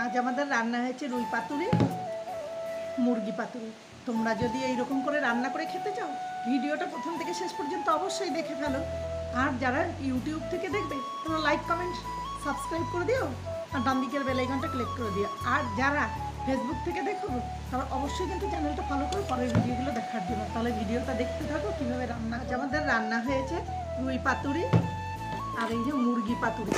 আজ আমাদের রান্না হয়েছে রুই পাতুরি, মুরগি পাতুরি। তোমরা যদি এইরকম করে রান্না করে খেতে চাও, ভিডিওটা প্রথম থেকে শেষ পর্যন্ত অবশ্যই দেখে ফেলো। আর যারা ইউটিউব থেকে দেখবে তোমরা লাইক কমেন্ট সাবস্ক্রাইব করে দিও, আর ডান দিকের বেল আইকনটা ক্লিক করে দিও। আর যারা ফেসবুক থেকে দেখো তারা অবশ্যই কিন্তু চ্যানেলটা ফলো করে পরের ভিডিওগুলো দেখার জন্য। তাহলে ভিডিওটা দেখতে থাকো কীভাবে রান্না। আজ আমাদের রান্না হয়েছে রুই পাতুরি আর এই যে মুরগি পাতুরি।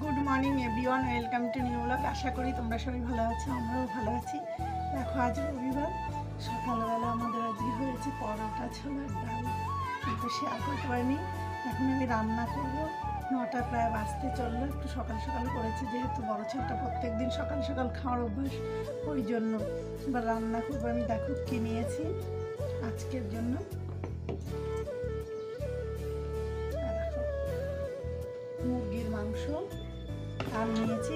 Good morning everyone, welcome to new blog. আশা করি তোমরা সবাই ভালো আছো, আমরাও ভালো আছি। দেখো আজ রবিবার, সকালবেলা আমাদের আজকে হয়েছে পরোটা, ছোলার ডাল, কিন্তু শেয়ার করতে পারিনি। এখন আমি রান্না করব, 9টা প্রায় বাজতে চললো। একটু সকাল সকাল করেছি যেহেতু বড় ছেলেটা প্রত্যেক দিন সকাল সকাল খাওয়ার অভ্যাস, ওই জন্য এবার রান্না করবো। আমি দেখো কি নিয়েছি আজকের জন্য। মুরগির মাংস আর নিয়েছি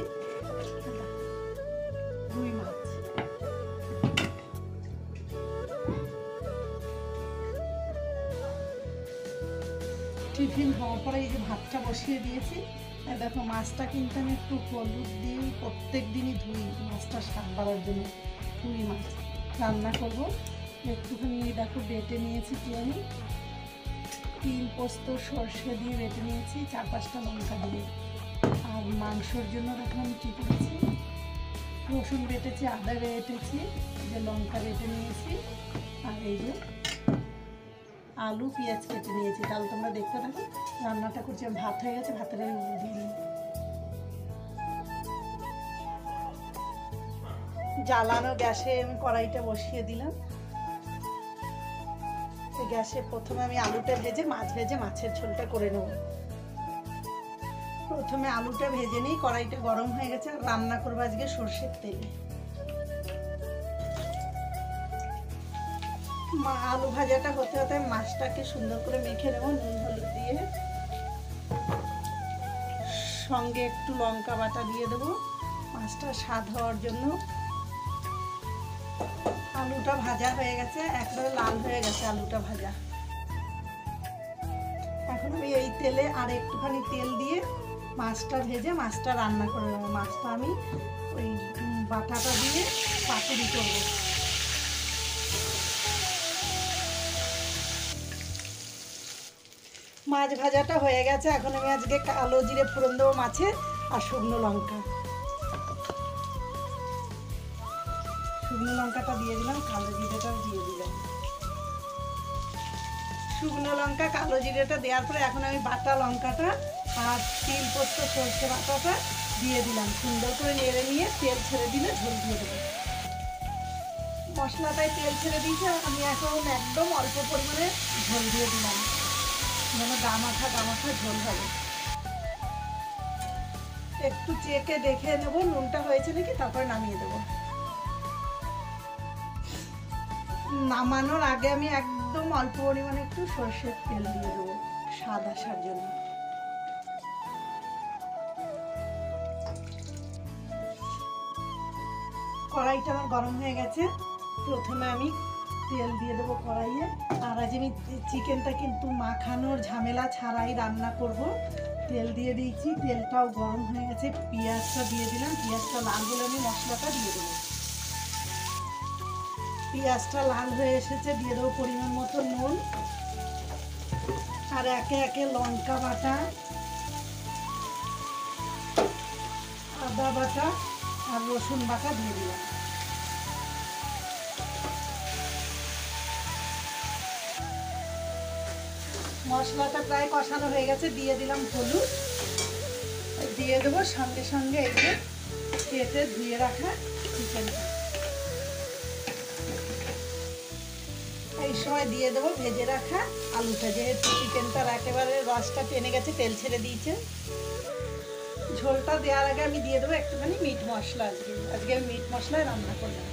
রুই মাছ। টিফিন হওয়ার পরে এই যে ভাতটা বসিয়ে দিয়েছি। দেখো মাছটা কিন্তু আমি একটু হলুদ দিয়ে প্রত্যেক দিনই ধুই, মাছটা স্বাদ বাড়ার জন্য। রুই মাছ রান্না করবো। একটুখানি দেখো বেটে নিয়েছি কি আমি, তিল পোস্ত সর্ষে দিয়ে বেটে নিয়েছি, 4-5টা লঙ্কা দিয়ে। আর মাংসর জন্য দেখো আমি কী করেছি, রসুন বেটেছি, আদা বেটেছি, যে লঙ্কা বেটে নিয়েছি, আর এই যে আলু পেঁয়াজ কেটে নিয়েছি। তাহলে তোমরা দেখতে থাকো রান্নাটা করছি। ভাত হয়ে গেছে, ভাতের আমি দিয়ে জ্বালানো গ্যাসে আমি কড়াইটা বসিয়ে দিলাম। গ্যাসে প্রথমে আমি আলুটা ভেজে মাছের ঝোলটা করে নেব। প্রথমে আলুটা ভেজে নিই, কড়াইটা গরম হয়ে গেছে। আর রান্না করবো আজকে সর্ষের তেলে। আলু ভাজাটা হতে হতে মাছটাকে সুন্দর করে মেখে নেব নুন হলুদ দিয়ে। সঙ্গে একটু লঙ্কা বাটা দিয়ে দেবো মাছটা স্বাদ হওয়ার জন্য। আলুটা ভাজা হয়ে গেছে, একবারে লাল হয়ে গেছে আলুটা ভাজা। এখন আমি এই তেলে আর একটুখানি তেল দিয়ে মাছটা ভেজে মাছটা রান্না করে নেবো। মাছটা আমি ওই বাটাটা দিয়ে পাতুরি করবো। মাছ ভাজাটা হয়ে গেছে, এখন আমি আজকে কালো জিরে ফোড়ন দেবো মাছে, আর শুকনো লঙ্কা। শুকনো লঙ্কাটা দিয়ে দিলাম, কালো জিরেটাও দিয়ে দিলাম। শুকনো লঙ্কা কালো জিরেটা দেওয়ার পরে এখন আমি বাটা লঙ্কাটা আর তিল পোস্ত সর্ষে বাটাটা দিয়ে দিলাম। সুন্দর করে নেড়ে নিয়ে তেল ছেড়ে দিলে ঝোল দিয়ে দেবো। মশলাটায় তেল ছেড়ে দিয়েছে, আমি এখন একদম অল্প পরিমাণে ঝোল দিয়ে দিলাম, যেন গামাখা ঝোল হবে। একটু চেখে দেখে নেবো নুনটা হয়েছে নাকি, তারপরে নামিয়ে দেবো। নামানোর আগে আমি একদম অল্প পরিমাণে একটু সর্ষের তেল দিয়ে দেবো স্বাদ আসার জন্য। কড়াইটা আমার গরম হয়ে গেছে, প্রথমে আমি তেল দিয়ে দেবো কড়াইয়ে। আর আজ আমি চিকেনটা কিন্তু মাখানোর ঝামেলা ছাড়াই রান্না করব। তেল দিয়ে দিয়েছি, তেলটাও গরম হয়ে গেছে, পেঁয়াজটা দিয়ে দিলাম। পেঁয়াজটা লাল হলে আমি মশলাটা দিয়ে দেবো। পেঁয়াজটা লাল হয়ে এসেছে, দিয়ে দেবো পরিমাণ মতো নুন, আর একে একে লঙ্কা বাটা, আদা বাটা আর রসুন বাটা দিয়ে দিলাম। মশলাটা প্রায় কষানো হয়ে গেছে, দিয়ে দিলাম হলুদ, দিয়ে দেবো সঙ্গে সঙ্গে এই যে কেটে ধুয়ে রাখা চিকেনটা। এই সময় দিয়ে দেবো ভেজে রাখা আলুটা, যেহেতু চিকেনটার একেবারে রসটা টেনে গেছে, তেল ছেড়ে দিয়েছে। ঝোলটা দেওয়ার আগে আমি দিয়ে দেবো একটুখানি মিট মশলা। আজকে আমি মিট মশলায় রান্না করলাম।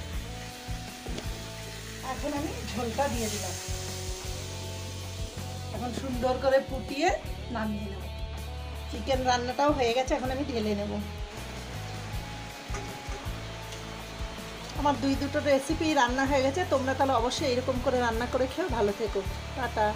এখন আমি ঝোলটা দিয়ে দিলাম, এখন সুন্দর করে ফুটিয়ে নামিয়ে নেব। চিকেন রান্নাটাও হয়ে গেছে, এখন আমি ঢেলে নেব। আমার দুটো রেসিপি রান্না হয়ে গেছে। তোমরা তাহলে অবশ্যই এরকম করে রান্না করে খেও। ভালো থেকো, টাটা।